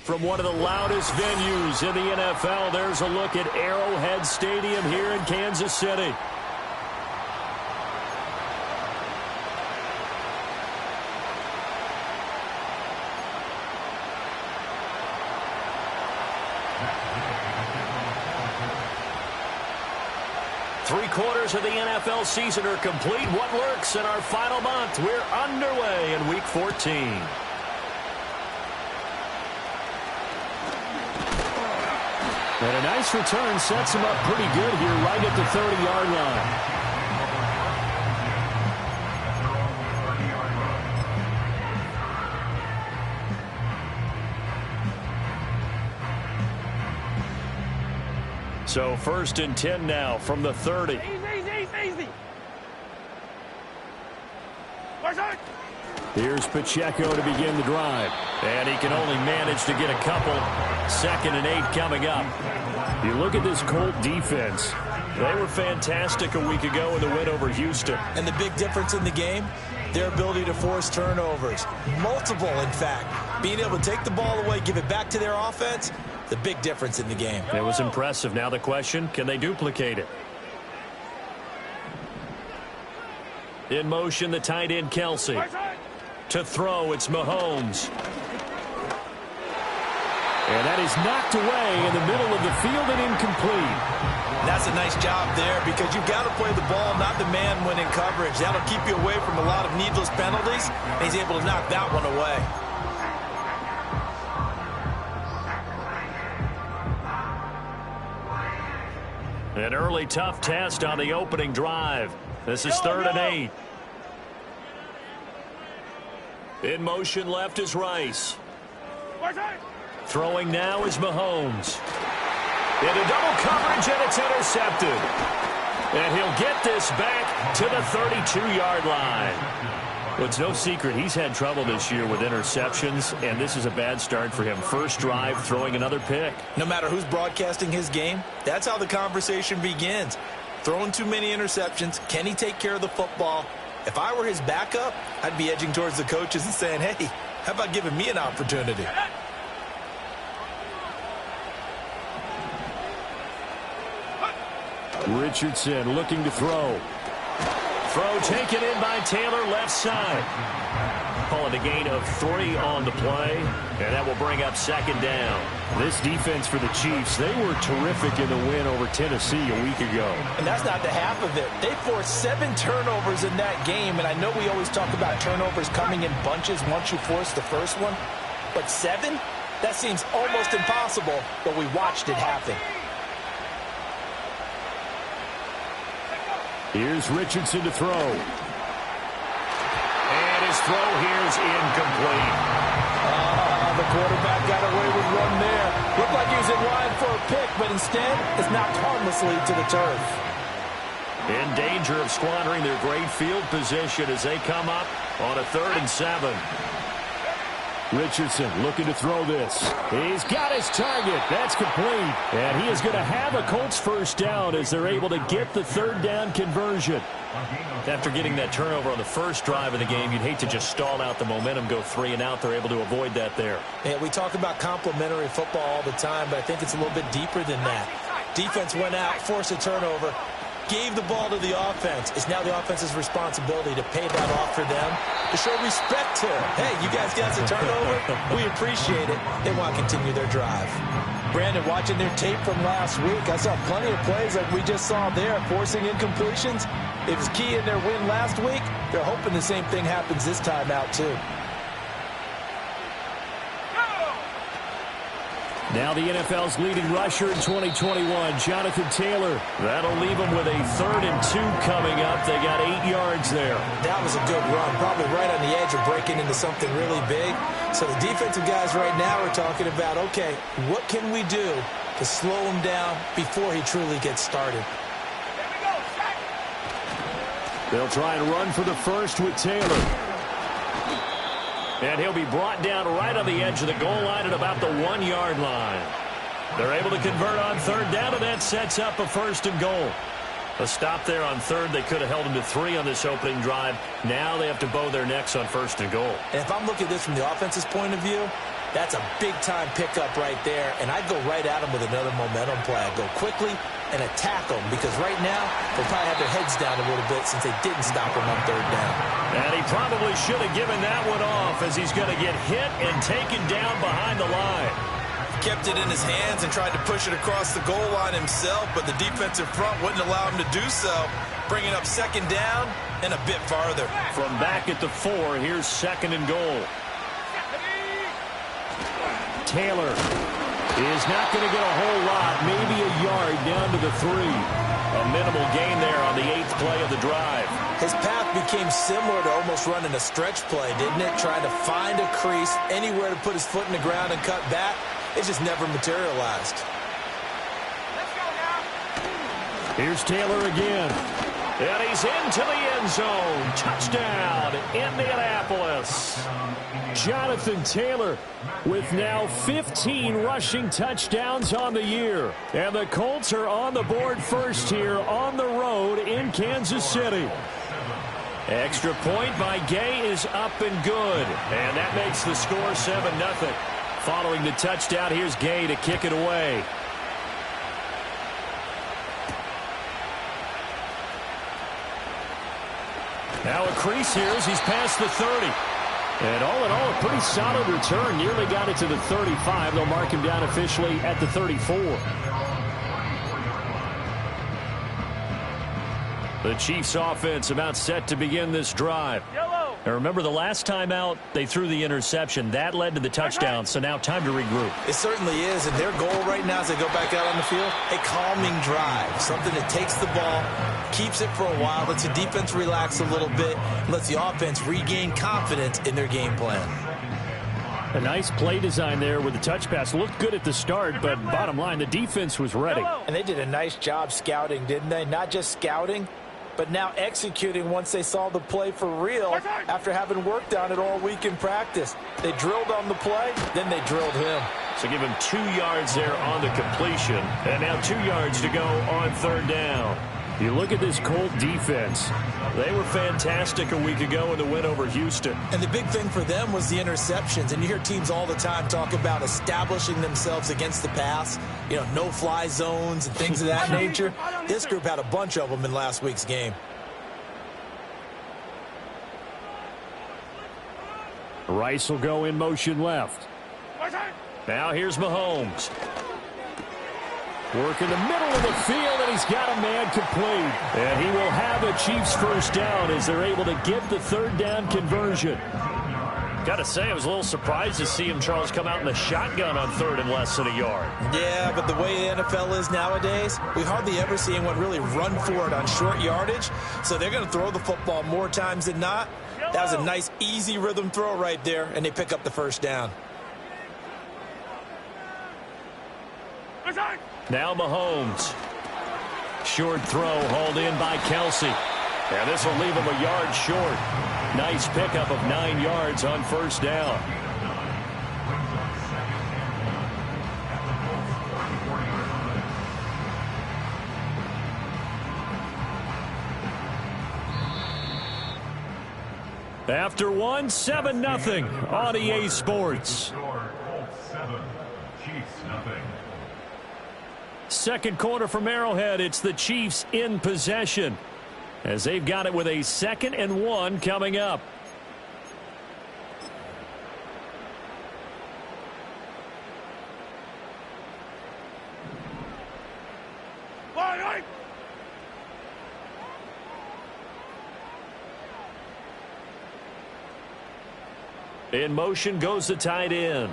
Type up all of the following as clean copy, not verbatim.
From one of the loudest venues in the NFL, there's a look at Arrowhead Stadium here in Kansas City. Three-quarters of the NFL season are complete. What lurks in our final month? We're underway in Week 14. And a nice return sets him up pretty good here right at the 30-yard line. So 1st and 10 now from the 30. Easy. Here's Pacheco to begin the drive. And he can only manage to get a couple. 2nd and 8 coming up. You look at this Colt defense. They were fantastic a week ago in the win over Houston. And the big difference in the game, their ability to force turnovers. Multiple, in fact. Being able to take the ball away, give it back to their offense, the big difference in the game. It was impressive. Now the question, can they duplicate it? In motion, the tight end, Kelsey. To throw, it's Mahomes. And that is knocked away in the middle of the field and incomplete. That's a nice job there because you've got to play the ball, not the man when in coverage. That'll keep you away from a lot of needless penalties. And he's able to knock that one away. An early tough test on the opening drive. This is 3rd and 8. In motion, left is Rice. Throwing now is Mahomes. Into double coverage, and it's intercepted. And he'll get this back to the 32-yard line. Well, it's no secret he's had trouble this year with interceptions, and this is a bad start for him. First drive, throwing another pick. No matter who's broadcasting his game, that's how the conversation begins. Throwing too many interceptions, can he take care of the football? If I were his backup, I'd be edging towards the coaches and saying, hey, how about giving me an opportunity? Richardson looking to throw. Throw taken in by Taylor, left side. Calling a gain of 3 on the play, and that will bring up 2nd down. This defense for the Chiefs, they were terrific in the win over Tennessee a week ago. And that's not the half of it. They forced 7 turnovers in that game, and I know we always talk about turnovers coming in bunches once you force the first one. But 7? That seems almost impossible, but we watched it happen. Here's Richardson to throw. And his throw here is incomplete. The quarterback got away with one there. Looked like he was in line for a pick, but instead it's knocked harmlessly to the turf. In danger of squandering their great field position as they come up on a 3rd and 7. Richardson looking to throw this. He's got his target. That's complete. And he is going to have a Colts first down as they're able to get the 3rd down conversion. After getting that turnover on the first drive of the game, you'd hate to just stall out the momentum, go 3 and out. They're able to avoid that there. Yeah, we talk about complementary football all the time, but I think it's a little bit deeper than that. Defense went out, forced a turnover, gave the ball to the offense. It's now the offense's responsibility to pay that off for them, to show respect to them. Hey, you guys got a turnover? We appreciate it. They want to continue their drive. Brandon, watching their tape from last week, I saw plenty of plays like we just saw there, forcing incompletions. It was key in their win last week. They're hoping the same thing happens this time out, too. Now the NFL's leading rusher in 2021, Jonathan Taylor. That'll leave him with a 3rd and 2 coming up. They got 8 yards there. That was a good run, probably right on the edge of breaking into something really big. So the defensive guys right now are talking about, okay, what can we do to slow him down before he truly gets started? They'll try and run for the first with Taylor. And he'll be brought down right on the edge of the goal line at about the 1-yard line. They're able to convert on 3rd down, and that sets up a 1st and goal. A stop there on 3rd. They could have held him to 3 on this opening drive. Now they have to bow their necks on 1st and goal. And if I'm looking at this from the offense's point of view, That's a big-time pickup right there, and I'd go right at him with another momentum play. I'd go quickly and attack them because right now they'll probably have their heads down a little bit since they didn't stop him on third down. And he probably should have given that one off as he's going to get hit and taken down behind the line. Kept it in his hands and tried to push it across the goal line himself, but the defensive front wouldn't allow him to do so, bringing up second down and a bit farther. From back at the 4, here's second and goal. Taylor is not going to get a whole lot, maybe a yard down to the 3. A minimal gain there on the 8th play of the drive. His path became similar to almost running a stretch play, didn't it? Trying to find a crease, anywhere to put his foot in the ground and cut back. It just never materialized. Let's go now. Here's Taylor again. And he's into the end zone. Touchdown, Indianapolis. Jonathan Taylor with now 15 rushing touchdowns on the year. And the Colts are on the board first here on the road in Kansas City. Extra point by Gay is up and good. And that makes the score 7-0. Following the touchdown, here's Gay to kick it away. Now a crease here as he's past the 30. And all in all, a pretty solid return. Nearly got it to the 35. They'll mark him down officially at the 34. The Chiefs offense about set to begin this drive. And remember, the last time out, they threw the interception. That led to the touchdown, so now time to regroup. It certainly is, and their goal right now as they go back out on the field, a calming drive, something that takes the ball, keeps it for a while, lets the defense relax a little bit, lets the offense regain confidence in their game plan. A nice play design there with the touch pass. Looked good at the start, but bottom line, the defense was ready. And they did a nice job scouting, didn't they? Not just scouting, but now executing once they saw the play for real after having worked on it all week in practice. They drilled on the play, then they drilled him. So give him 2 yards there on the completion, and now 2 yards to go on third down. You look at this Colt defense. They were fantastic a week ago in the win over Houston. And the big thing for them was the interceptions. And you hear teams all the time talk about establishing themselves against the pass, you know, no-fly zones and things of that nature. This group had a bunch of them in last week's game. Rice will go in motion left. Now here's Mahomes. Work in the middle of the field, and he's got a man complete. And he will have a Chiefs first down as they're able to get the third down conversion. Got to say, I was a little surprised to see him, Charles, come out in the shotgun on third and less than a yard. Yeah, but the way the NFL is nowadays, we hardly ever see anyone really run for it on short yardage. So they're going to throw the football more times than not. That was a nice, easy rhythm throw right there, and they pick up the first down. Now Mahomes. Short throw hauled in by Kelsey. And this will leave him a yard short. Nice pickup of 9 yards on first down. After one, 7-0 on EA Sports. Second quarter from Arrowhead, it's the Chiefs in possession as they've got it with a 2nd and 1 coming up. In motion goes the tight end.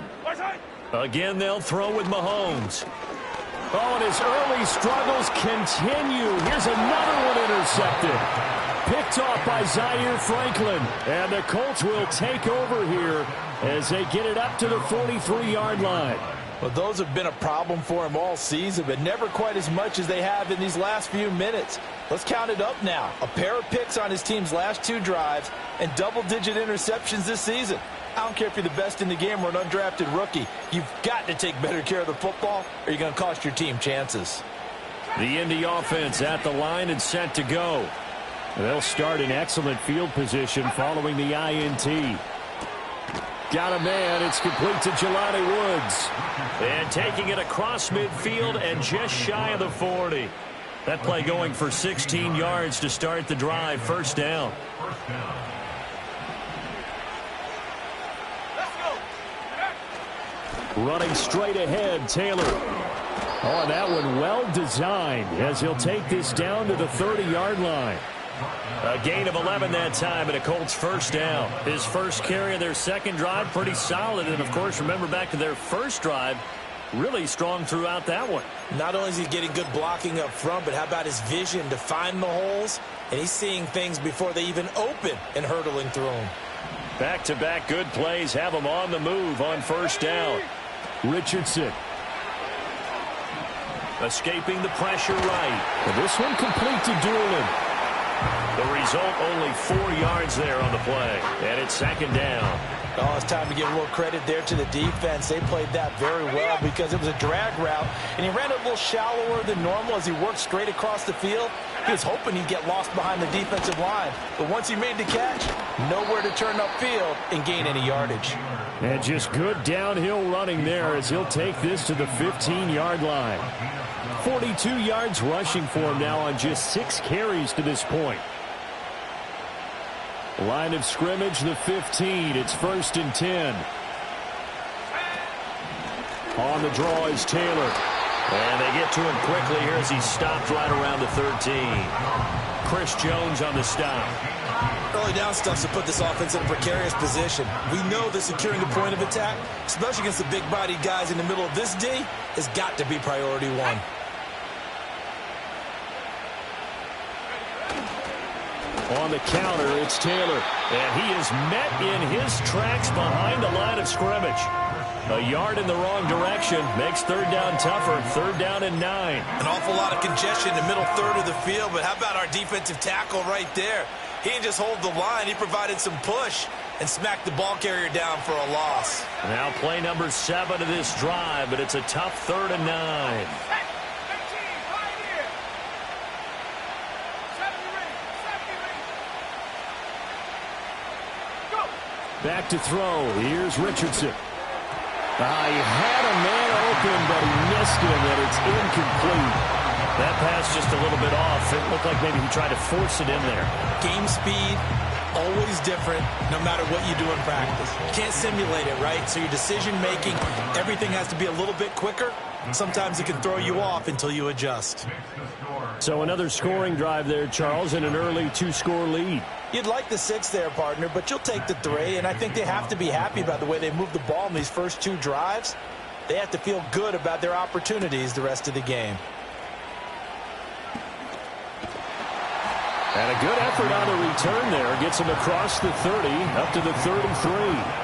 Again, they'll throw with Mahomes. Oh, and his early struggles continue. Here's another one intercepted. Picked off by Zaire Franklin. And the Colts will take over here as they get it up to the 43-yard line. Well, those have been a problem for him all season, but never quite as much as they have in these last few minutes. Let's count it up now. A pair of picks on his team's last 2 drives and double-digit interceptions this season. I don't care if you're the best in the game or an undrafted rookie. You've got to take better care of the football or you're going to cost your team chances. The Indy offense at the line and set to go. They'll start in excellent field position following the INT. got a man. It's complete to Jelani Woods. And taking it across midfield and just shy of the 40. That play going for 16 yards to start the drive. First down. Running straight ahead, Taylor. Oh, and that one well designed as he'll take this down to the 30-yard line. A gain of 11 that time and a Colts first down. His first carry of their second drive, pretty solid. And, of course, remember back to their first drive, really strong throughout that one. Not only is he getting good blocking up front, but how about his vision to find the holes? And he's seeing things before they even open and hurtling through them. Back-to-back good plays have him on the move on first down. Richardson. Escaping the pressure right. And this one complete to Doolin. The result, only 4 yards there on the play. And it's second down. Oh, it's time to give a little credit there to the defense. They played that very well because it was a drag route, and he ran it a little shallower than normal as he worked straight across the field. He was hoping he'd get lost behind the defensive line. But once he made the catch, nowhere to turn upfield and gain any yardage. And just good downhill running there as he'll take this to the 15-yard line. 42 yards rushing for him now on just 6 carries to this point. Line of scrimmage, the 15. It's 1st and 10. On the draw is Taylor. And they get to him quickly here as he stopped right around the 13. Chris Jones on the stop. Early down stuff to put this offense in a precarious position. We know that securing the point of attack, especially against the big-bodied guys in the middle of this D, has got to be priority one. On the counter, it's Taylor. And he is met in his tracks behind the line of scrimmage. A yard in the wrong direction makes third down tougher. Third down and 9. An awful lot of congestion in the middle third of the field, but how about our defensive tackle right there? He didn't just hold the line. He provided some push and smacked the ball carrier down for a loss. Now play number 7 of this drive, but it's a tough 3rd and 9. Back to throw. Here's Richardson. He had a man open, but he missed him, and it's incomplete. That pass just a little bit off. It looked like maybe he tried to force it in there. Game speed, always different, no matter what you do in practice. You can't simulate it, right? So your decision-making, everything has to be a little bit quicker. Sometimes it can throw you off until you adjust. So another scoring drive there, Charles, and an early 2-score lead. You'd like the 6 there, partner, but you'll take the 3, and I think they have to be happy about the way they moved the ball in these first 2 drives. They have to feel good about their opportunities the rest of the game. And a good effort on the return there. Gets him across the 30, up to the 33.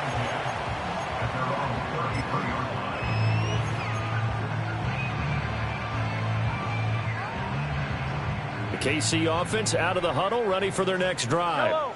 KC offense out of the huddle, ready for their next drive.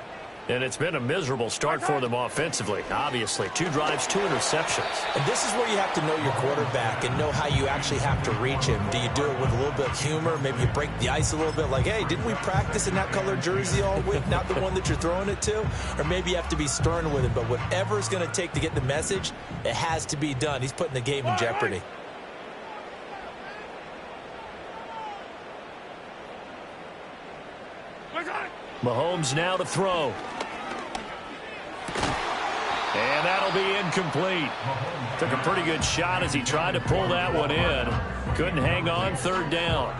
And it's been a miserable start for them offensively, obviously. 2 drives, 2 interceptions. And this is where you have to know your quarterback and know how you actually have to reach him. Do you do it with a little bit of humor? Maybe you break the ice a little bit, like, hey, didn't we practice in that color jersey all week, not the one that you're throwing it to? Or maybe you have to be stern with him. But whatever it's going to take to get the message, it has to be done. He's putting the game in jeopardy. Mahomes now to throw. And that'll be incomplete. Took a pretty good shot as he tried to pull that one in. Couldn't hang on, 3rd down.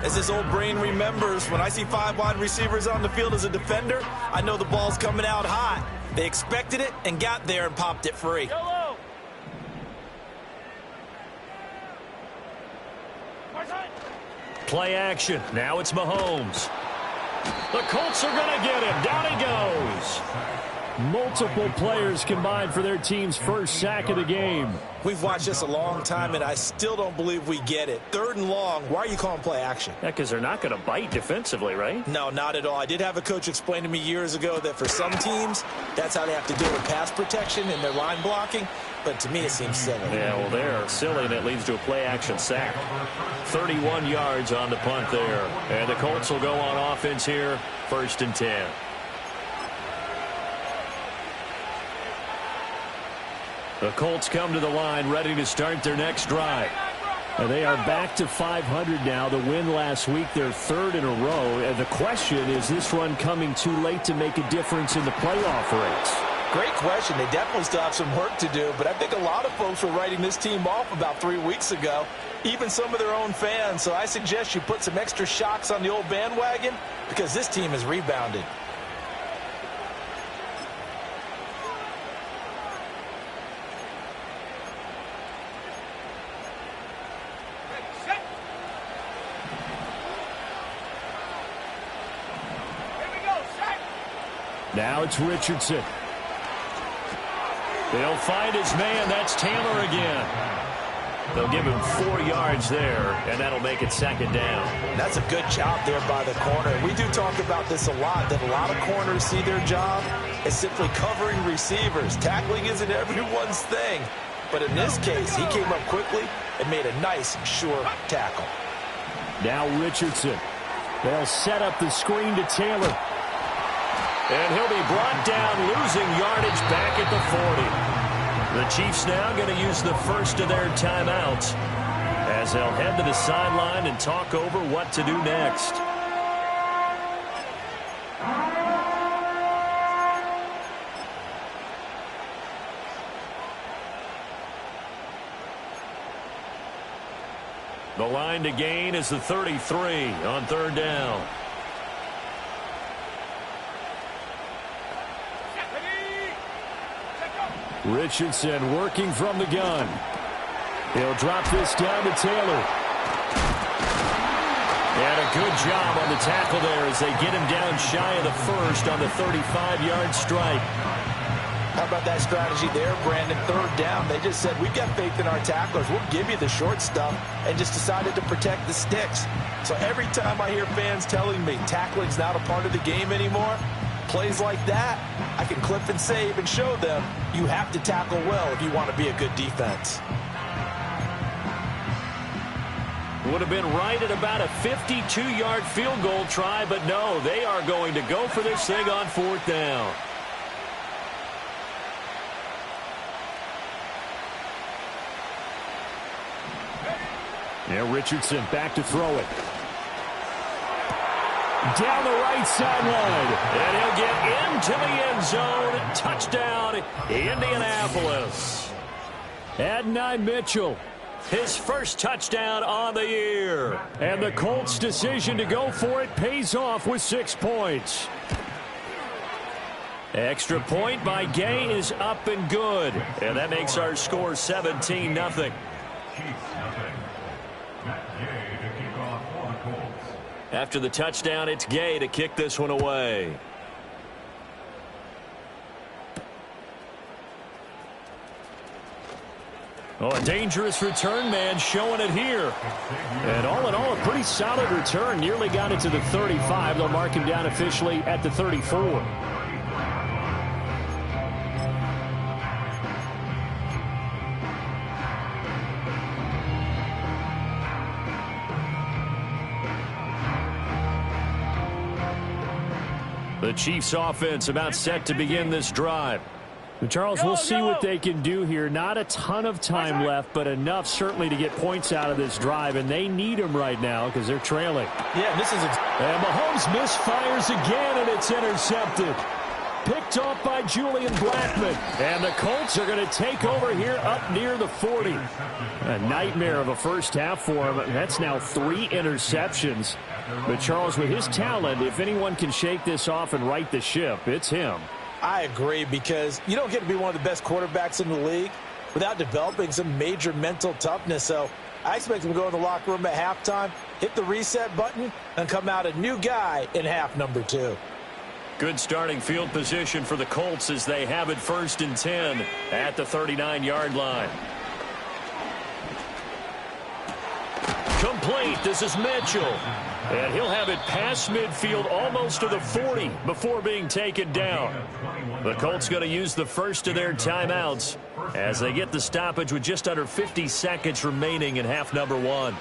As his old brain remembers, when I see 5 wide receivers on the field as a defender, I know the ball's coming out hot. They expected it and got there and popped it free. Play action. Now it's Mahomes. The Colts are going to get him. Down he goes. Multiple players combined for their team's first sack of the game. We've watched this a long time, and I still don't believe we get it. 3rd and long. Why are you calling play action? Yeah, because they're not going to bite defensively, right? No, not at all. I did have a coach explain to me years ago that for some teams, that's how they have to deal with pass protection and their line blocking. But to me, it seems silly. Yeah, well, they're silly, and it leads to a play-action sack. 31 yards on the punt there. And the Colts will go on offense here, 1st and 10. The Colts come to the line ready to start their next drive. And they are back to 500 now. The win last week, their third in a row. And the question is this run coming too late to make a difference in the playoff race? Great question. They definitely still have some work to do, but I think a lot of folks were writing this team off about 3 weeks ago, even some of their own fans. So I suggest you put some extra shocks on the old bandwagon because this team has rebounded. Now it's Richardson. They'll find his man. That's Taylor again. They'll give him 4 yards there, and that'll make it second down. That's a good job there by the corner. We do talk about this a lot, that a lot of corners see their job as simply covering receivers. Tackling isn't everyone's thing. But in this case, he came up quickly and made a nice, sure tackle. Now Richardson. They'll set up the screen to Taylor. And he'll be brought down, losing yardage back at the 40. The Chiefs now going to use the first of their timeouts as they'll head to the sideline and talk over what to do next. The line to gain is the 33 on third down. Richardson working from the gun. He'll drop this down to Taylor. And a good job on the tackle there as they get him down shy of the first on the 35-yard strike. How about that strategy there, Brandon? Third down. They just said, we've got faith in our tacklers. We'll give you the short stuff, and just decided to protect the sticks. So every time I hear fans telling me tackling's not a part of the game anymore, plays like that, I can clip and save and show them you have to tackle well if you want to be a good defense. Would have been right at about a 52-yard field goal try, but no, they are going to go for this thing on fourth down. Yeah, Richardson back to throw it. Down the right sideline. And he'll get into the end zone. Touchdown, Indianapolis. Adonai Mitchell, his first touchdown on the year. And the Colts' decision to go for it pays off with 6 points. Extra point by Gay is up and good. And that makes our score 17-0. After the touchdown, it's Gay to kick this one away. Oh, a dangerous return man showing it here. And all in all, a pretty solid return. Nearly got it to the 35. They'll mark him down officially at the 34. The Chiefs offense about set to begin this drive. Charles, we'll see what they can do here. Not a ton of time left, but enough certainly to get points out of this drive, and they need them right now because they're trailing. Yeah, this is and Mahomes misfires again, and it's intercepted. Picked off by Julian Blackmon. And the Colts are going to take over here up near the 40. A nightmare of a first half for him. That's now 3 interceptions. But Charles, with his talent, if anyone can shake this off and right the ship, it's him. I agree, because you don't get to be one of the best quarterbacks in the league without developing some major mental toughness. So I expect him to go in the locker room at halftime, hit the reset button, and come out a new guy in half number 2. Good starting field position for the Colts as they have it 1st and 10 at the 39-yard line. Complete. This is Mitchell. And he'll have it past midfield almost to the 40 before being taken down. The Colts going to use the first of their timeouts as they get the stoppage with just under 50 seconds remaining in half number 1.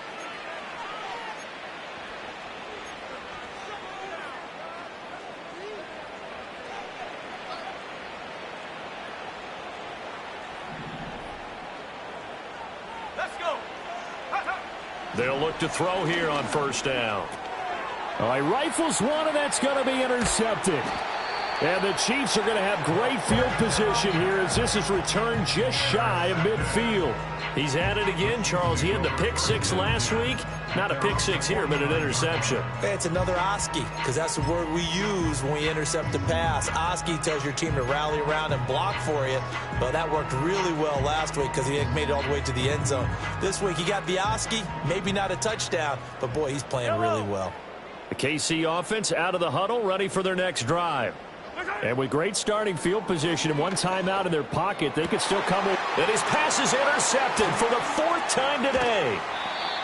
They'll look to throw here on first down. All right, rifles one, and that's going to be intercepted. And the Chiefs are going to have great field position here as this is returned just shy of midfield. He's at it again, Charles. He had the pick six last week. Not a pick six here, but an interception. Hey, it's another Oski, because that's the word we use when we intercept the pass. Oski tells your team to rally around and block for you. Well, that worked really well last week because he made it all the way to the end zone. This week he got the Oski, maybe not a touchdown, but boy, he's playing really well. The KC offense out of the huddle, ready for their next drive. And with great starting field position and one timeout in their pocket, they could still come in. And his pass is intercepted for the fourth time today.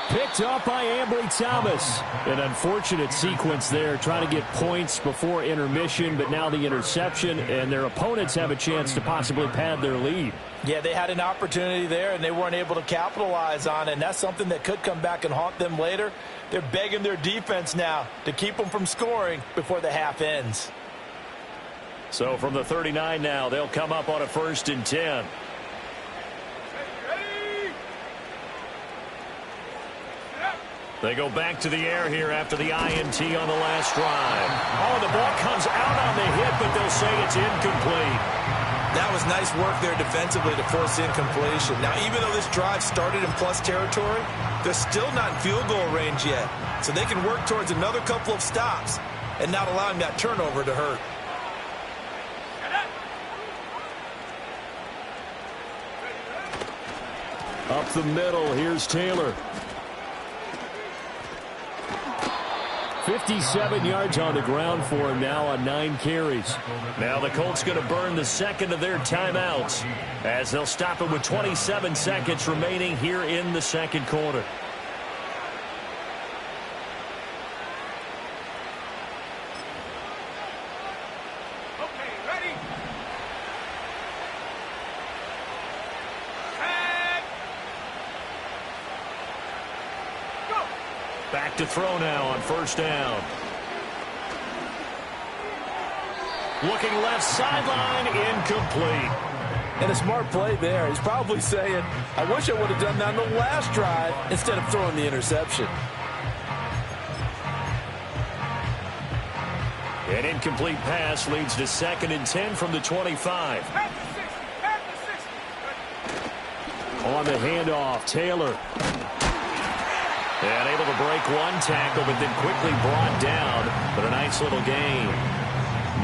Picked up by Ambry Thomas. An unfortunate sequence there, trying to get points before intermission, but now the interception, and their opponents have a chance to possibly pad their lead. Yeah, they had an opportunity there, and they weren't able to capitalize on it, and that's something that could come back and haunt them later. They're begging their defense now to keep them from scoring before the half ends. So from the 39 now, they'll come up on a 1st and 10. They go back to the air here after the INT on the last drive. Oh, the ball comes out on the hit, but they'll say it's incomplete. That was nice work there defensively to force incompletion. Now, even though this drive started in plus territory, they're still not in field goal range yet. So they can work towards another couple of stops and not allowing that turnover to hurt. Up the middle, here's Taylor. 57 yards on the ground for him now on 9 carries. Now the Colts going to burn the second of their timeouts as they'll stop it with 27 seconds remaining here in the second quarter. Back to throw now on first down. Looking left sideline, incomplete. And a smart play there. He's probably saying, I wish I would have done that on the last drive instead of throwing the interception. An incomplete pass leads to 2nd and 10 from the 25. On the handoff, Taylor. And able to break one tackle, but then quickly brought down. But a nice little gain.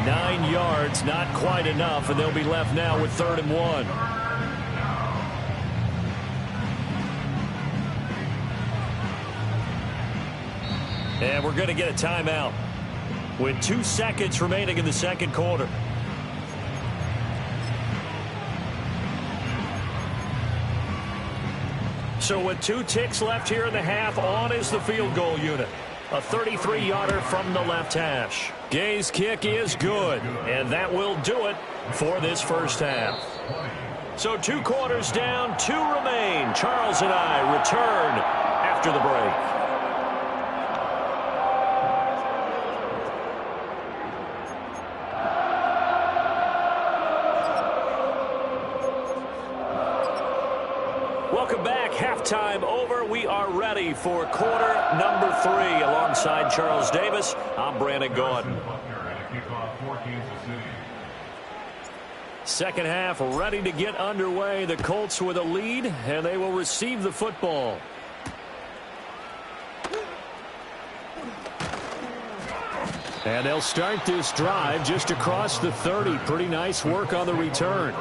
9 yards, not quite enough, and they'll be left now with 3rd and 1. And we're going to get a timeout with 2 seconds remaining in the second quarter. So with 2 ticks left here in the half, on is the field goal unit. A 33-yarder from the left hash. Gay's kick is good, and that will do it for this first half. So 2 quarters down, 2 remain. Charles and I return after the break. Welcome back. Halftime over. We are ready for quarter number 3. Alongside Charles Davis, I'm Brandon Gordon. Second half ready to get underway. The Colts with a lead, and they will receive the football. And they'll start this drive just across the 30. Pretty nice work on the return.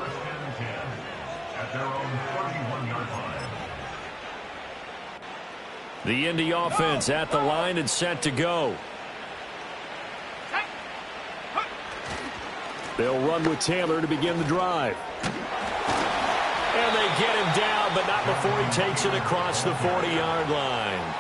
The Indy offense at the line and set to go. They'll run with Taylor to begin the drive. And they get him down, but not before he takes it across the 40-yard line.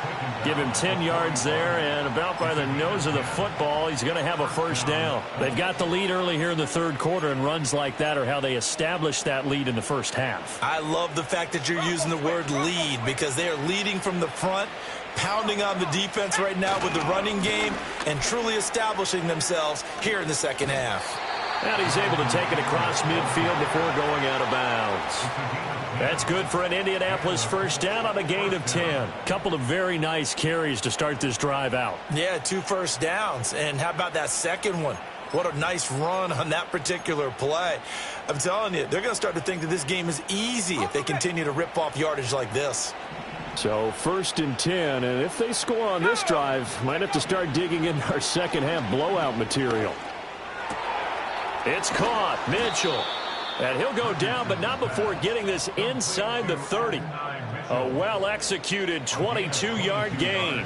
Give him 10 yards there, and about by the nose of the football, he's going to have a first down. They've got the lead early here in the third quarter, and runs like that are how they established that lead in the first half. I love the fact that you're using the word lead, because they are leading from the front, pounding on the defense right now with the running game, and truly establishing themselves here in the second half. And he's able to take it across midfield before going out of bounds. That's good for an Indianapolis first down on a gain of 10. Couple of very nice carries to start this drive out. Yeah, 2 first downs. And how about that second one? What a nice run on that particular play. I'm telling you, they're going to start to think that this game is easy if they continue to rip off yardage like this. So 1st and 10, and if they score on this drive, might have to start digging in our second half blowout material. It's caught. Mitchell. And he'll go down, but not before getting this inside the 30. A well-executed 22-yard gain.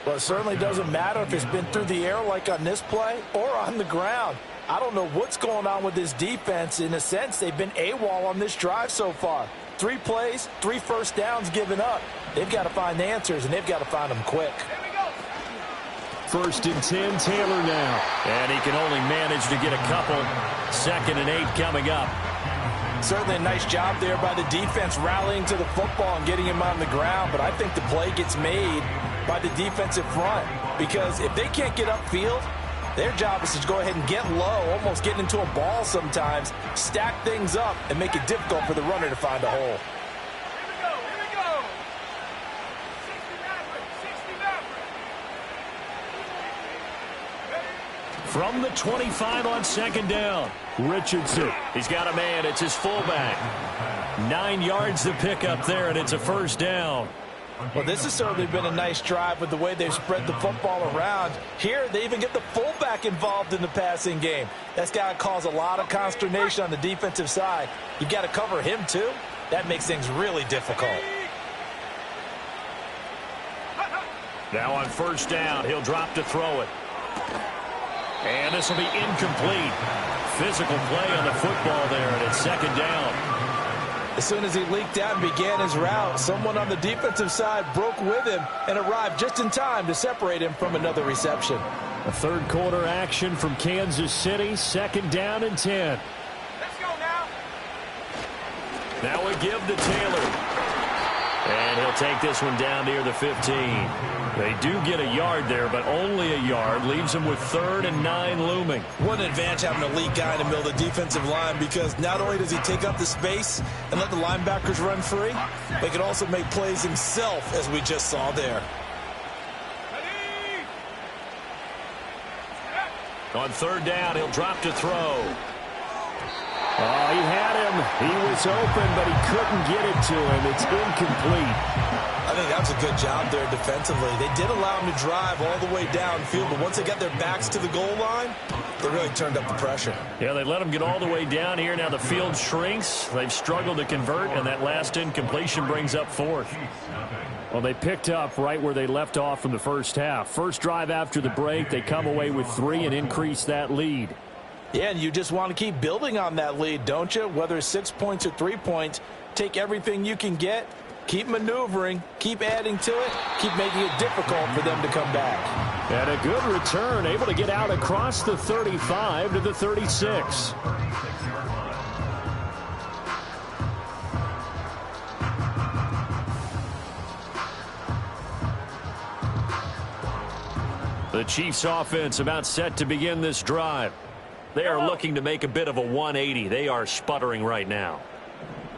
Well, it certainly doesn't matter if it's been through the air like on this play or on the ground. I don't know what's going on with this defense. In a sense, they've been AWOL on this drive so far. 3 plays, 3 first downs given up. They've got to find answers, and they've got to find them quick. 1st and 10, Taylor now. And he can only manage to get a couple. 2nd and 8 coming up. Certainly a nice job there by the defense rallying to the football and getting him on the ground. But I think the play gets made by the defensive front. Because if they can't get upfield, their job is to go ahead and get low, almost get into a ball sometimes, stack things up, and make it difficult for the runner to find a hole. From the 25 on 2nd down, Richardson. He's got a man. It's his fullback. 9 yards to pick up there, and it's a first down. Well, this has certainly been a nice drive with the way they've spread the football around. Here, they even get the fullback involved in the passing game. That's got to cause a lot of consternation on the defensive side. You've got to cover him, too. That makes things really difficult. Now on 1st down, he'll drop to throw it. And this will be incomplete. Physical play on the football there, and it's 2nd down. As soon as he leaked out and began his route, someone on the defensive side broke with him and arrived just in time to separate him from another reception. A 3rd quarter action from Kansas City, 2nd down and 10. Let's go now. Now we give to Taylor. And he'll take this one down near the 15. They do get a yard there, but only a yard. Leaves them with 3rd and 9 looming. What an advantage having an elite guy in the middle of the defensive line, because not only does he take up the space and let the linebackers run free, but he can also make plays himself, as we just saw there. On 3rd down, he'll drop to throw. Oh, he had him. He was open, but he couldn't get it to him. It's incomplete. I think that was a good job there defensively. They did allow him to drive all the way downfield, but once they got their backs to the goal line, they really turned up the pressure. Yeah, they let him get all the way down here. Now the field shrinks. They've struggled to convert, and that last incompletion brings up 4th. Well, they picked up right where they left off from the first half. First drive after the break, they come away with 3 and increase that lead. Yeah, and you just want to keep building on that lead, don't you? Whether it's 6 points or 3 points, take everything you can get, keep maneuvering, keep adding to it, keep making it difficult for them to come back. And a good return, able to get out across the 35 to the 36. The Chiefs offense about set to begin this drive. They are looking to make a bit of a 180. They are sputtering right now.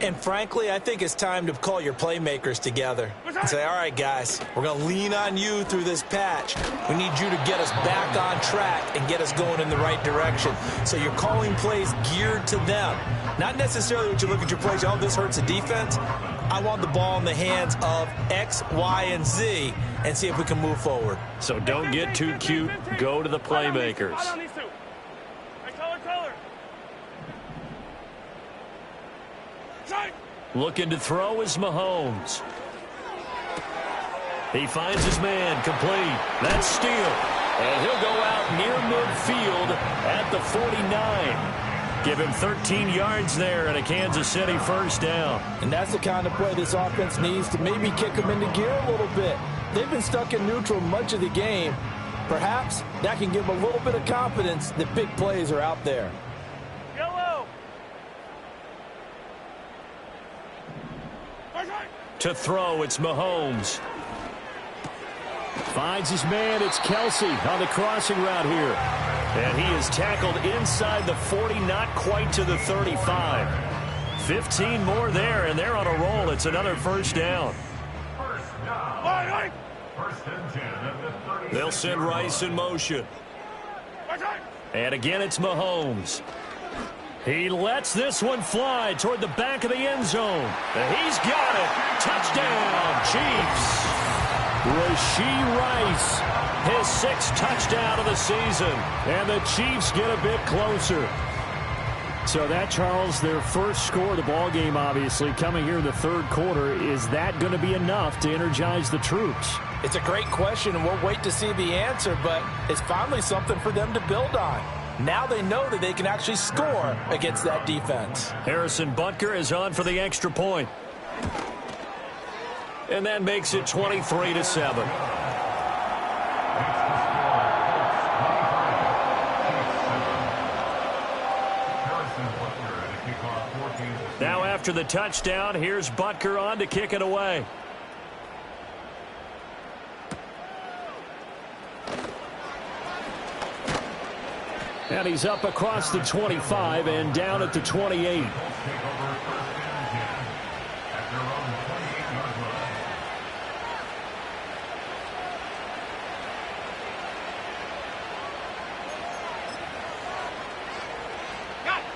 And frankly, I think it's time to call your playmakers together and say, all right, guys, we're going to lean on you through this patch. We need you to get us back on track and get us going in the right direction. So you're calling plays geared to them. Not necessarily what you look at your plays, oh, this hurts the defense. I want the ball in the hands of X, Y, and Z and see if we can move forward. So don't get too cute. Go to the playmakers. Looking to throw is Mahomes. He finds his man, complete. That's steal. And he'll go out near midfield at the 49. Give him 13 yards there and a Kansas City first down. And that's the kind of play this offense needs to maybe kick them into gear a little bit. They've been stuck in neutral much of the game. Perhaps that can give them a little bit of confidence that big plays are out there. To throw, it's Mahomes. Finds his man, it's Kelsey on the crossing route here. And he is tackled inside the 40, not quite to the 35. 15 more there, and they're on a roll. It's another first down. They'll send Rice in motion. And again, it's Mahomes. He lets this one fly toward the back of the end zone. And he's got it. Touchdown, Chiefs. Rashee Rice, his 6th touchdown of the season. And the Chiefs get a bit closer. So that, Charles, their first score of the ball game, obviously, coming here in the third quarter. Is that going to be enough to energize the troops? It's a great question, and we'll wait to see the answer, but it's finally something for them to build on. Now they know that they can actually score against that defense. Harrison Butker is on for the extra point. And that makes it 23-7. Now after the touchdown, here's Butker on to kick it away. And he's up across the 25 and down at the 28.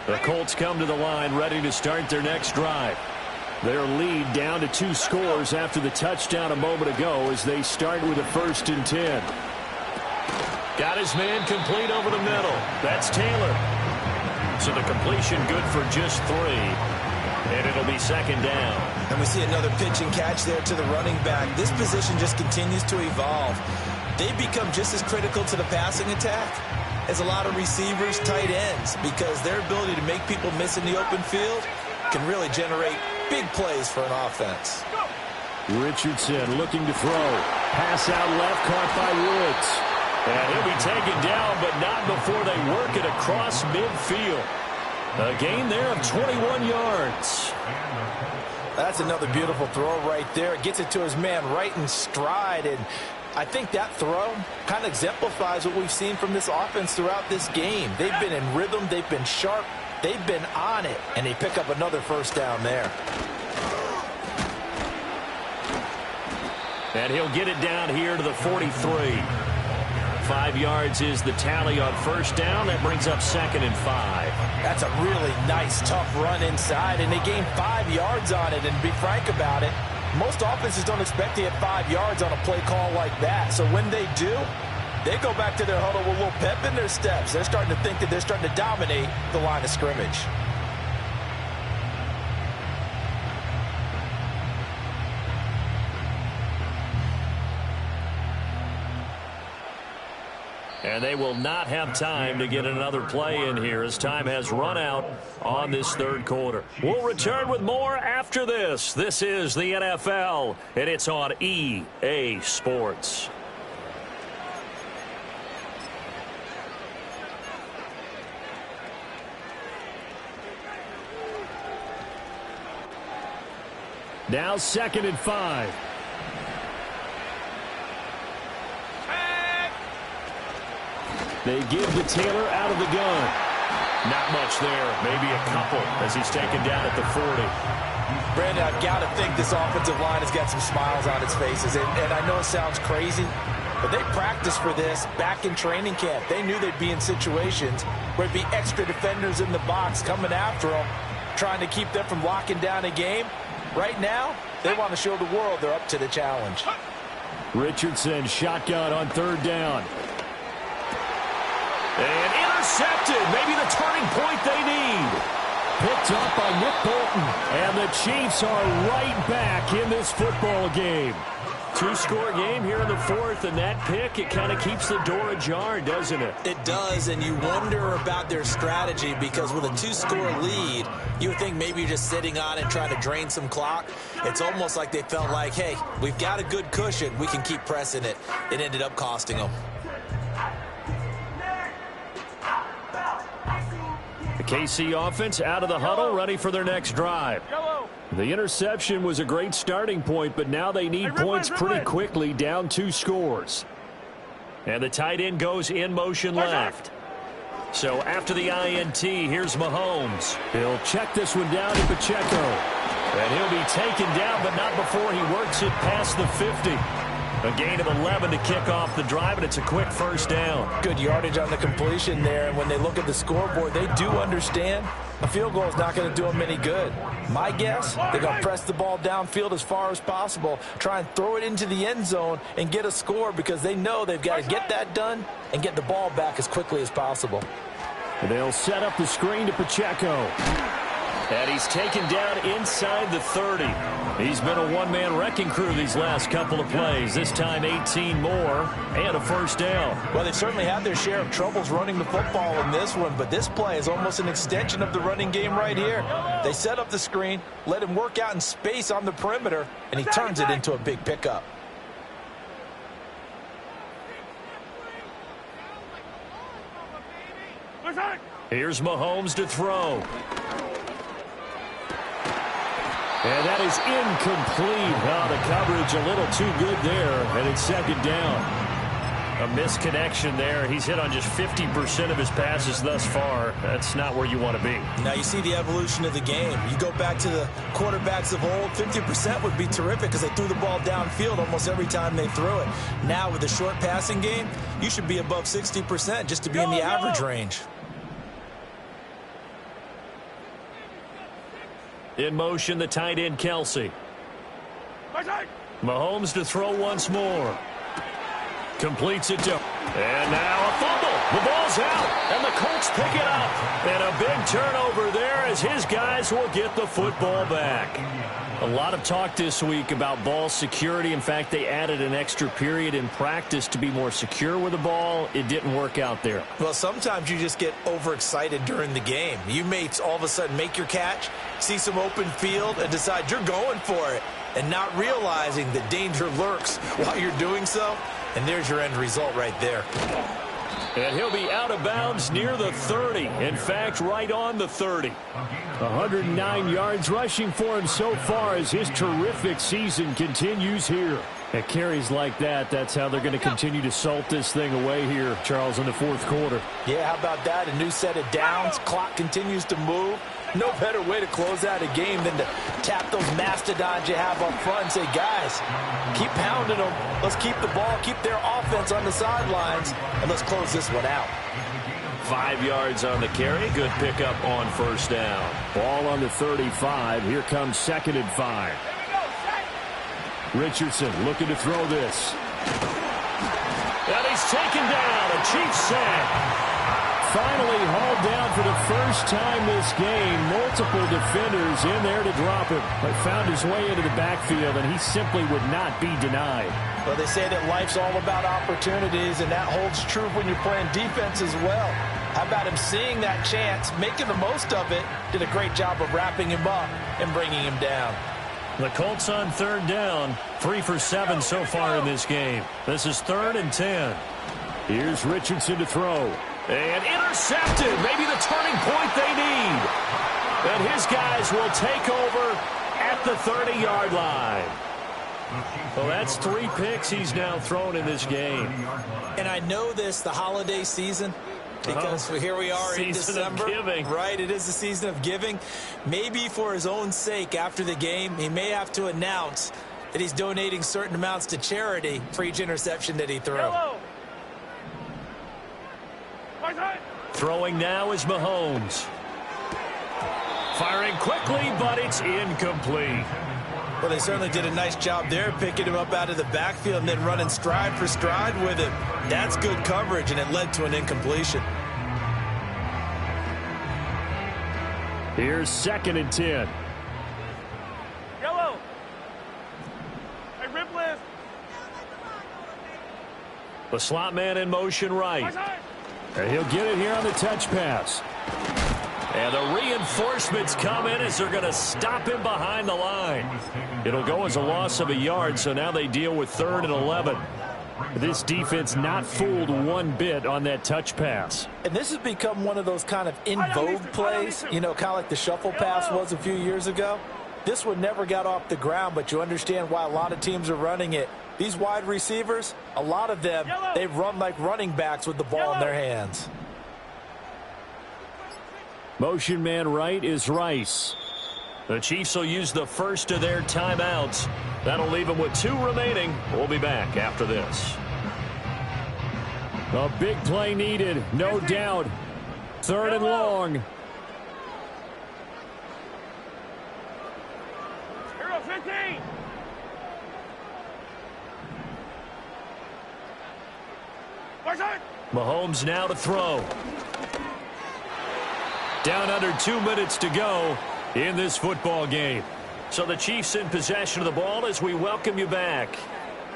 The Colts come to the line ready to start their next drive. Their lead down to 2 scores after the touchdown a moment ago as they start with a 1st and 10. Got his man complete over the middle. That's Taylor. So the completion good for just 3. And it'll be 2nd down. And we see another pitch and catch there to the running back. This position just continues to evolve. They've become just as critical to the passing attack as a lot of receivers, tight ends, because their ability to make people miss in the open field can really generate big plays for an offense. Richardson looking to throw. Pass out left, caught by Woods. And he'll be taken down, but not before they work it across midfield. A gain there of 21 yards. That's another beautiful throw right there. Gets it to his man right in stride, and I think that throw kind of exemplifies what we've seen from this offense throughout this game. They've been in rhythm. They've been sharp. They've been on it, and they pick up another 1st down there. And he'll get it down here to the 43. 5 yards is the tally on 1st down. That brings up 2nd and 5. That's a really nice, tough run inside, and they gained 5 yards on it. And to be frank about it, most offenses don't expect to get 5 yards on a play call like that. So when they do, they go back to their huddle with a little pep in their steps. They're starting to think that they're starting to dominate the line of scrimmage. And they will not have time to get another play in here as time has run out on this 3rd quarter. We'll return with more after this. This is the NFL, and it's on EA Sports. Now 2nd and 5. They give to Taylor out of the gun. Not much there. Maybe a couple as he's taken down at the 40. Brandon, I've got to think this offensive line has got some smiles on its faces. And I know it sounds crazy, but they practiced for this back in training camp. They knew they'd be in situations where there'd be extra defenders in the box coming after them, trying to keep them from locking down a game. Right now, they want to show the world they're up to the challenge. Richardson shotgun on 3rd down. And intercepted. Maybe the turning point they need. Picked up by Nick Bolton. And the Chiefs are right back in this football game. 2-score game here in the 4th, and that pick, it kind of keeps the door ajar, doesn't it? It does, and you wonder about their strategy because with a 2-score lead, you would think maybe you're just sitting on it trying to drain some clock. It's almost like they felt like, hey, we've got a good cushion. We can keep pressing it. It ended up costing them. The KC offense out of the huddle, ready for their next drive. The interception was a great starting point, but now they need points pretty quickly, down 2 scores. And the tight end goes in motion left. So after the INT, here's Mahomes. He'll check this one down to Pacheco. And he'll be taken down, but not before he works it past the 50. A gain of 11 to kick off the drive, and it's a quick first down. Good yardage on the completion there, and when they look at the scoreboard, they do understand a field goal is not going to do them any good. My guess, they're going to press the ball downfield as far as possible, try and throw it into the end zone and get a score because they know they've got to get that done and get the ball back as quickly as possible. And they'll set up the screen to Pacheco. And he's taken down inside the 30. He's been a one-man wrecking crew these last couple of plays. This time 18 more and a first down. Well, they've certainly had their share of troubles running the football in this one, but this play is almost an extension of the running game right here. They set up the screen, let him work out in space on the perimeter, and he turns it into a big pickup. Here's Mahomes to throw. And that is incomplete. Oh, the coverage a little too good there, and it's second down. A misconnection there. He's hit on just 50% of his passes thus far. That's not where you want to be. Now you see the evolution of the game. You go back to the quarterbacks of old, 50% would be terrific because they threw the ball downfield almost every time they threw it. Now with the short passing game, you should be above 60% just to be in the average range. In motion, the tight end, Kelsey. Mahomes to throw once more. Completes it to... And now a fumble. The ball's out, and the Colts pick it up. And a big turnover there as his guys will get the football back. A lot of talk this week about ball security. In fact, they added an extra period in practice to be more secure with the ball. It didn't work out there. Well, sometimes you just get overexcited during the game. You may all of a sudden make your catch, see some open field, and decide you're going for it, and not realizing that danger lurks while you're doing so. And there's your end result right there. And he'll be out of bounds near the 30. In fact, right on the 30. 109 yards rushing for him so far as his terrific season continues here. At carries like that, that's how they're going to continue to salt this thing away here, Charles, in the fourth quarter. Yeah, how about that? A new set of downs. Clock continues to move. No better way to close out a game than to tap those mastodons you have up front and say, guys, keep pounding them. Let's keep the ball, keep their offense on the sidelines, and let's close this one out. 5 yards on the carry. Good pickup on first down. Ball on the 35. Here comes 2nd and 5. Richardson looking to throw this. And he's taken down. A Chiefs sack. Finally hauled down for the first time this game. Multiple defenders in there to drop him. But found his way into the backfield, and he simply would not be denied. Well, they say that life's all about opportunities, and that holds true when you're playing defense as well. How about him seeing that chance, making the most of it, did a great job of wrapping him up and bringing him down. The Colts on third down. 3 for 7 so far in this game. This is 3rd and 10. Here's Richardson to throw. And intercepted. Maybe the turning point they need. And his guys will take over at the 30-yard line. Well, that's 3 picks he's now thrown in this game. And I know this, the holiday season, because here we are in December. Season of giving. Right, it is the season of giving. Maybe for his own sake after the game, he may have to announce that he's donating certain amounts to charity for each interception that he threw. Throwing now is Mahomes. Firing quickly, but it's incomplete. Well, they certainly did a nice job there, picking him up out of the backfield and then running stride for stride with him. That's good coverage, and it led to an incompletion. Here's 2nd and 10. Yellow. Hey, rip list. The slot man in motion right. And he'll get it here on the touch pass. And the reinforcements come in as they're going to stop him behind the line. It'll go as a loss of a yard, so now they deal with 3rd and 11. This defense not fooled one bit on that touch pass. And this has become one of those kind of in vogue plays, you know, kind of like the shuffle pass was a few years ago. This one never got off the ground, but you understand why a lot of teams are running it. These wide receivers, a lot of them, they run like running backs with the ball in their hands. Motion man right is Rice. The Chiefs will use the first of their timeouts. That'll leave them with 2 remaining. We'll be back after this. A big play needed, no doubt. 3rd and long. Hero 15. Mahomes now to throw. Down under 2 minutes to go in this football game. So the Chiefs in possession of the ball as we welcome you back.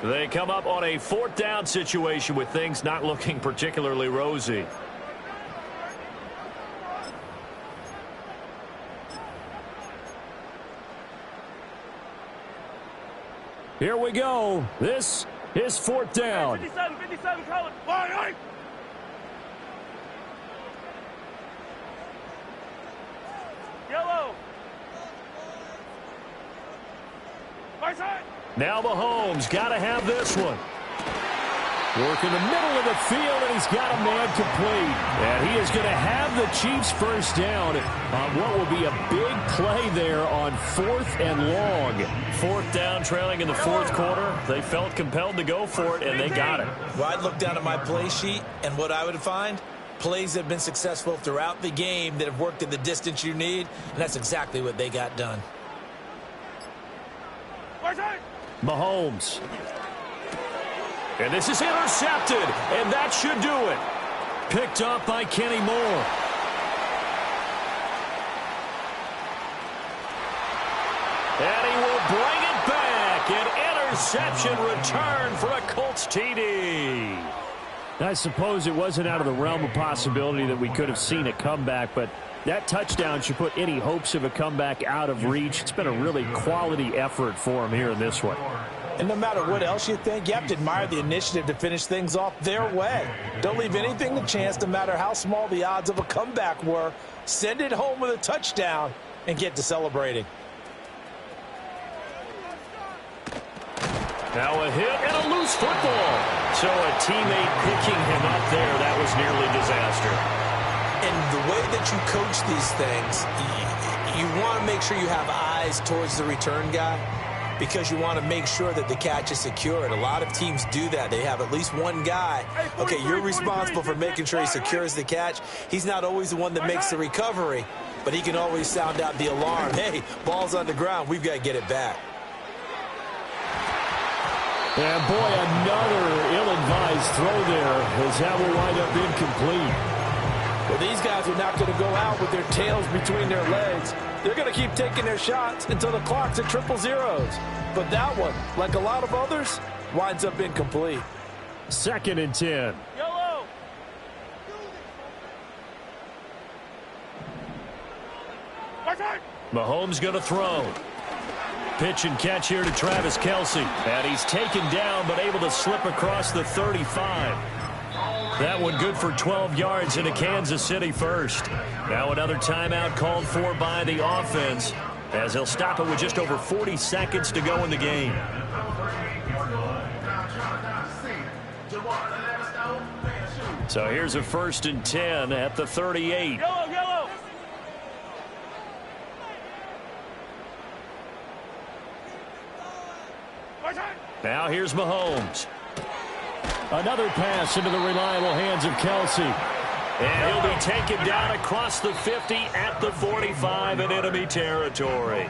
They come up on a 4th down situation with things not looking particularly rosy. Here we go. This is 4th down. 57, call it. Fire! Yellow. My side. Now Mahomes got to have this one. Work in the middle of the field, and he's got a man complete. And he is going to have the Chiefs first down on what will be a big play there on 4th and long. 4th down, trailing in the 4th quarter. They felt compelled to go for it, and they got it. Well, I'd look down at my play sheet, and what I would find, plays that have been successful throughout the game that have worked in the distance you need, and that's exactly what they got done. Mahomes. And this is intercepted, and that should do it. Picked up by Kenny Moore. And he will bring it back. An interception return for a Colts TD. I suppose it wasn't out of the realm of possibility that we could have seen a comeback, but that touchdown should put any hopes of a comeback out of reach. It's been a really quality effort for him here in this one. And no matter what else you think, you have to admire the initiative to finish things off their way. Don't leave anything to chance, no matter how small the odds of a comeback were. Send it home with a touchdown and get to celebrating. Now a hit and a loose football. So a teammate picking him up there, that was nearly disaster. And the way that you coach these things, you want to make sure you have eyes towards the return guy, because you want to make sure that the catch is secured. A lot of teams do that. They have at least one guy. Okay, you're responsible for making sure he secures the catch. He's not always the one that makes the recovery, but he can always sound out the alarm. Hey, ball's on the ground. We've got to get it back. And boy, another ill-advised throw there, as that will wind up incomplete. Well, these guys are not going to go out with their tails between their legs. They're going to keep taking their shots until the clock's at 000. But that one, like a lot of others, winds up incomplete. 2nd and 10. Yellow. Mahomes going to throw. Pitch and catch here to Travis Kelce. And he's taken down, but able to slip across the 35. That one good for 12 yards into Kansas City first. Now another timeout called for by the offense, as he'll stop it with just over 40 seconds to go in the game. So here's a 1st and 10 at the 38. Yellow. Now here's Mahomes. Another pass into the reliable hands of Kelce. And he'll be taken down across the 50 at the 45 in enemy territory.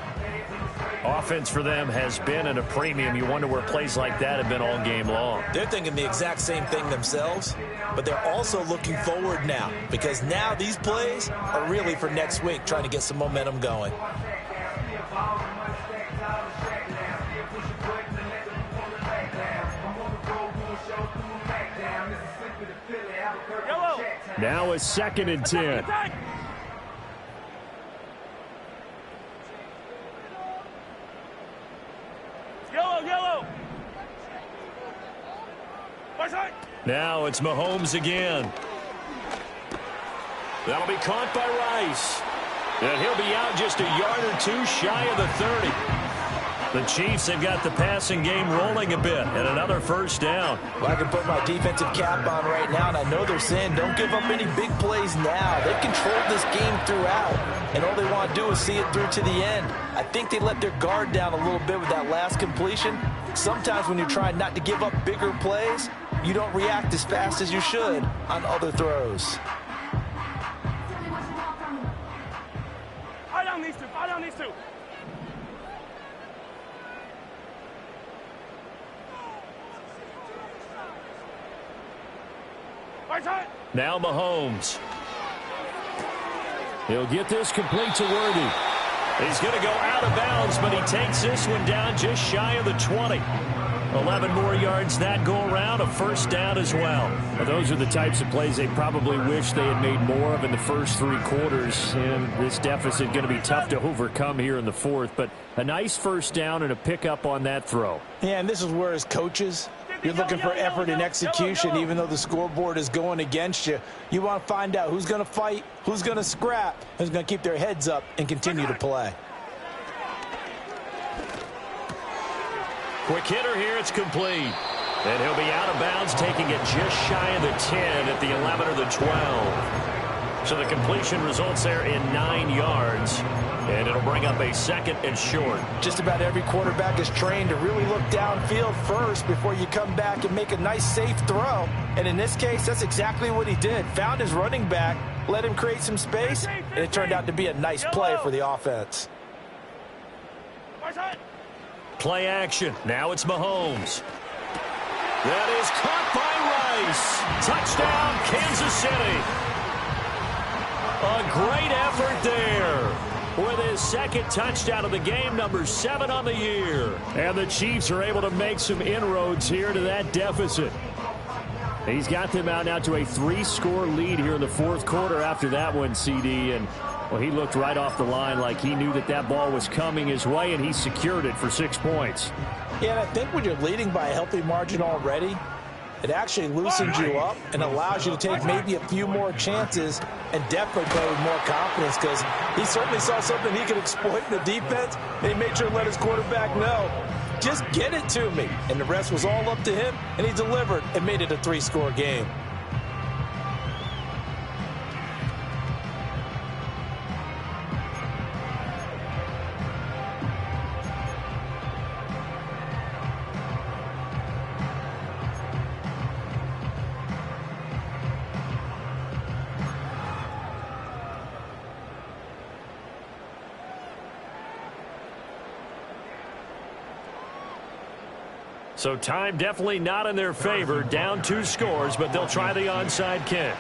Offense for them has been at a premium. You wonder where plays like that have been all game long. They're thinking the exact same thing themselves, but they're also looking forward now, because now these plays are really for next week, trying to get some momentum going. Now a 2nd and 10. Yellow. Now it's Mahomes again. That'll be caught by Rice. And he'll be out just a yard or two shy of the 30. The Chiefs have got the passing game rolling a bit, and another first down. Well, I can put my defensive cap on right now, and I know they're saying don't give up any big plays now. They've controlled this game throughout, and all they want to do is see it through to the end. I think they let their guard down a little bit with that last completion. Sometimes when you're trying not to give up bigger plays, you don't react as fast as you should on other throws. Fire down these two. Fire down these two. Now Mahomes. He'll get this complete to Worthy. He's going to go out of bounds, but he takes this one down just shy of the 20. 11 more yards that go around, a first down as well. Those are the types of plays they probably wish they had made more of in the first 3 quarters. And this deficit going to be tough to overcome here in the fourth. But a nice first down and a pickup on that throw. Yeah, and this is where as coaches, you're looking for effort and execution, even though the scoreboard is going against you. You want to find out who's going to fight, who's going to scrap, who's going to keep their heads up and continue to play. Quick hitter here, it's complete. And he'll be out of bounds, taking it just shy of the 10 at the 11 or the 12. So the completion results there in 9 yards. And it'll bring up a second and short. Just about every quarterback is trained to really look downfield first before you come back and make a nice, safe throw. And in this case, that's exactly what he did. Found his running back, let him create some space, and it turned out to be a nice play for the offense. Play action. Now it's Mahomes. That is caught by Rice. Touchdown, Kansas City. A great effort there. With his second touchdown of the game, number 7 on the year. And the Chiefs are able to make some inroads here to that deficit. He's got them out now to a 3-score lead here in the fourth quarter after that one, CD. And, well, he looked right off the line like he knew that that ball was coming his way, and he secured it for 6 points. Yeah, and I think when you're leading by a healthy margin already, it actually loosens you up and allows you to take maybe a few more chances and definitely play with more confidence, because he certainly saw something he could exploit in the defense, and he made sure to let his quarterback know, just get it to me. And the rest was all up to him, and he delivered and made it a 3-score game. So time definitely not in their favor. Down 2 scores, but they'll try the onside kick.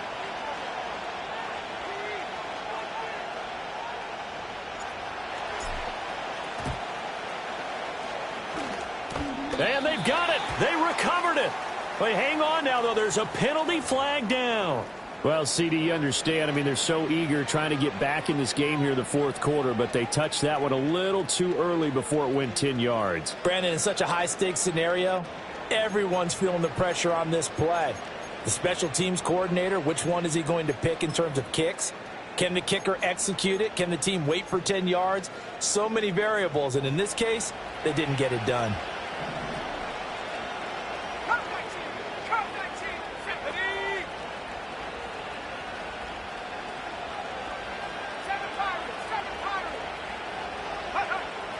And they've got it. They recovered it. But hang on now, though. There's a penalty flag down. Well, CD, you understand. I mean, they're so eager trying to get back in this game here in the fourth quarter, but they touched that one a little too early before it went 10 yards. Brandon, in such a high-stakes scenario, everyone's feeling the pressure on this play. The special teams coordinator, which one is he going to pick in terms of kicks? Can the kicker execute it? Can the team wait for 10 yards? So many variables, and in this case, they didn't get it done.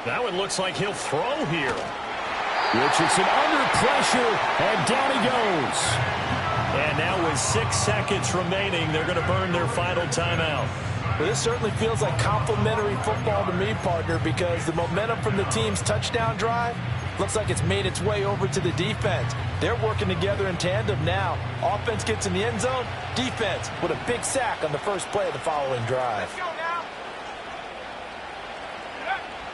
That one looks like he'll throw here. Richardson under pressure, and down he goes. And now with 6 seconds remaining, they're going to burn their final timeout. Well, this certainly feels like complimentary football to me, partner, because the momentum from the team's touchdown drive looks like it's made its way over to the defense. They're working together in tandem now. Offense gets in the end zone. Defense with a big sack on the first play of the following drive.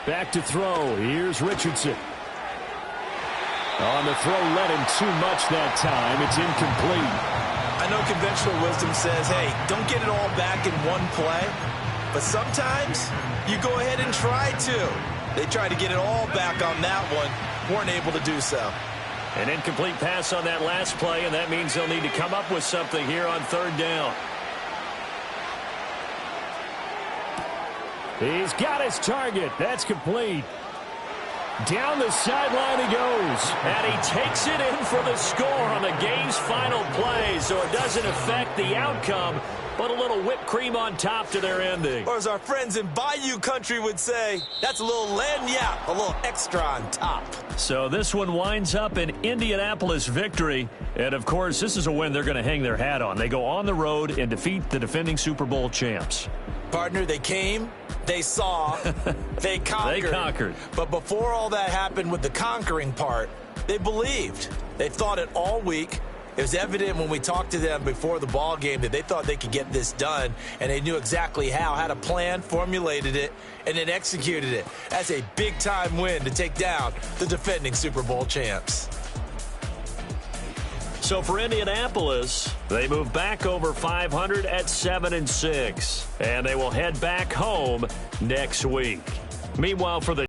Back to throw. Here's Richardson. On the throw, led him too much that time. It's incomplete. I know conventional wisdom says, hey, don't get it all back in one play. But sometimes you go ahead and try to. They tried to get it all back on that one. Weren't able to do so. An incomplete pass on that last play, and that means they'll need to come up with something here on 3rd down. He's got his target. That's complete. Down the sideline he goes. And he takes it in for the score on the game's final play, so it doesn't affect the outcome, but a little whipped cream on top to their ending. Or as our friends in Bayou country would say, that's a little lagniappe, a little extra on top. So this one winds up an Indianapolis victory. And, of course, this is a win they're going to hang their hat on. They go on the road and defeat the defending Super Bowl champs. Partner, they came, they saw, they conquered. They conquered. But before all that happened with the conquering part, they believed. They thought it all week. It was evident when we talked to them before the ball game that they thought they could get this done, and they knew exactly how, had a plan, formulated it, and then executed it. That's a big-time win to take down the defending Super Bowl champs. So for Indianapolis, they move back over 500 at 7-6, and they will head back home next week. Meanwhile, for the